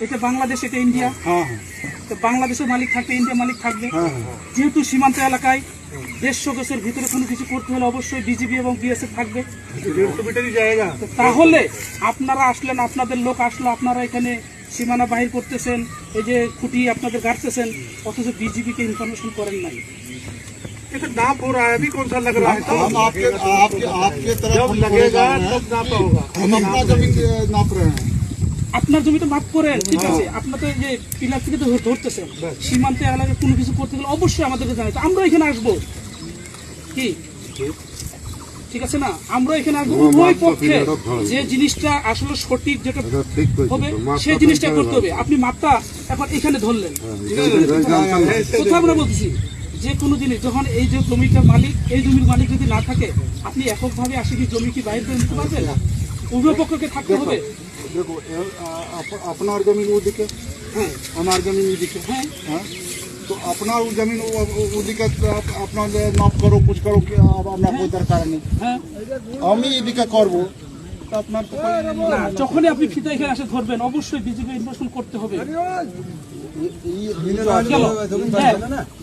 এটা বাংলাদেশ, এটা ইন্ডিয়া। তো বাংলাদেশের মালিক থাকবে, ইন্ডিয়া মালিক থাকবে। যেহেতু সীমান্ত এলাকায় 150 গজের ভিতরে কোনো কিছু করতে হলে অবশ্যই বিজিবি এবং বিএসএফ থাকবে। তাহলে আপনারা আসলেন, আপনাদের লোক আসলো, আপনারা এখানে সীমানা বাহির করতেছেন, এই যে খুঁটি আপনাদের গাড়তেছেন, অথচ বিজিবিকে ইনফরমেশন করেন নাই। ये तो नाप हो रहा है, अभी कौन सा लग रहा है? हम आपके तरफ जब लगेगा तब नापा होगा। हम अपना जमीन नाप रहे हैं। আপনার জমিতে মাপ করেন, ঠিক আছে, আপনার তো যে পিলার থেকে তো ধরতেছেন, সীমান্তে এলাকায় কোনো কিছু করতে গেলে অবশ্যই আমাদেরকে জানাইতে, আমরা এখানে আসবো কি, ঠিক আছে না, আমরা এখানে আসবো উভয় পক্ষে যে জিনিসটা আসলে সঠিক যেটা হবে সেই জিনিসটা করতে হবে। আপনি মাপটা এখন এখানে ধরলেন, কোথাও আমরা বলতেছি যে কোনো জিনিস যখন এই যে জমিটার মালিক, এই জমির মালিক যদি না থাকে, আপনি এককভাবে আসে কি জমি কি বাইরে করে নিতে পারবেন? উভয় পক্ষকে থাকতে হবে। देखो अपना जमीन वो दिखे, हमारी जमीन ये दिखे, तो अपना वो जमीन वो दिखे, अपना नाप करो, कुछ करो, कि अब अपना कोई दरकार नहीं, हम ही दिखे करबो। যখনই আপনি ফিতা এখানে আসে ধরবেন, অবশ্যই বিজিবি ইনফরমেশন করতে হবে।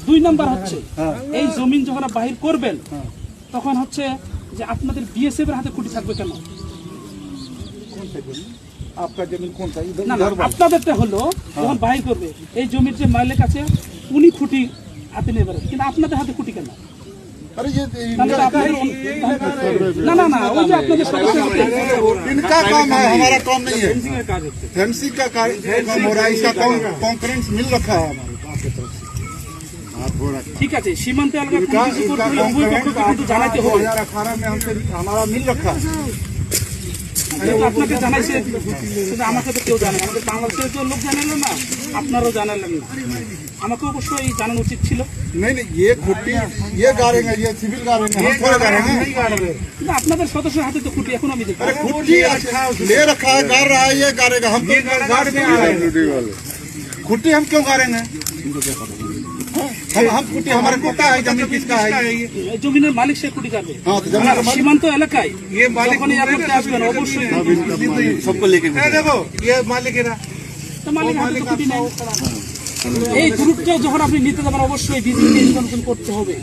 দুই নাম্বার হচ্ছে এই জমিন যখন বাহির করবেন, তখন হচ্ছে যে আপনাদের বিএসএফ এর হাতে খুঁটি থাকবে কেন? आपका जमीन कौन सा? না না, আপনাদেরটা হলো যখন বাহির করবে, এই জমির যে মালিক আছে উনি খুঁটি হাতে নেবে, কিন্তু আপনাদের হাতে খুঁটি কেন? अरे ये না না না, ওই যে আপনাদের সদস্য इनका काम है, हमारा काम नहीं है। फेंसिंग का काम हो रहा है, इसका कॉन्फ्रेंस मिल रखा है हमारे आपके तरफ से। ঠিক আছে, সীমান্ত এলাকায় কোনো কিছু করতে হলে উভয় পক্ষকে কিন্তু জানাতে হবে। 2018 में हमसे हमारा मिल रखा है। আপনাকে জানাইছে, আমাকে তো কেউ জানে, আমাদের বাংলাদেশের কেউ লোক জানালেন না, আপনারাও জানালেন না, আমাকে অবশ্যই জানানো উচিত ছিল। नहीं ये खुट्टी ये गाड़ेंगे, ये सिविल गाड़ेंगे, हम थोड़े गाड़ेंगे। কিন্তু আপনাদের সদস্যের হাতে তো খুঁটি এখন আমি দেখি। अरे खुट्टी ले रखा है, गाड़ रहा है, ये गाड़ेगा, हम तो गाड़ में आ रहे हैं। खुट्टी हम क्यों गाड़ेंगे? हम खुट्टी, हमारे पता है जमीन किसका है। জমিনের মালিক সে খুঁটি কাটবে। সীমান্ত এলাকায় যখন এয়ারপোর্টে আসবেন অবশ্যই सबको लेके देखो ये मालिक है ना, তো মালিকের হাতে তো খুঁটি নেই। এই দূরত্ব যখন আপনি নিতে যাবেন অবশ্যই বিজিবিকে ইনফরমেশন করতে হবে।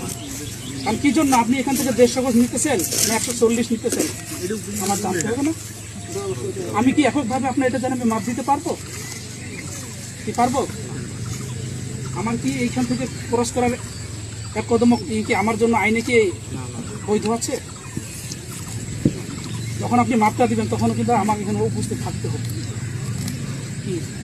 কারণ কি জন্য আপনি এখান থেকে 150 গজ নিতেছেন না 140 নিতেছেন, আমার জানতে হবে না। আমি কি এককভাবে আপনার এটা জানাবে মাপ দিতে পারবো কি পারবো? আমার কি এইখান থেকে ক্রস করার এক কদম কি আমার জন্য আইনে কি বৈধ আছে? যখন আপনি মাপটা দিবেন তখন কিন্তু আমার এখানে উপস্থিত থাকতে হবে। কি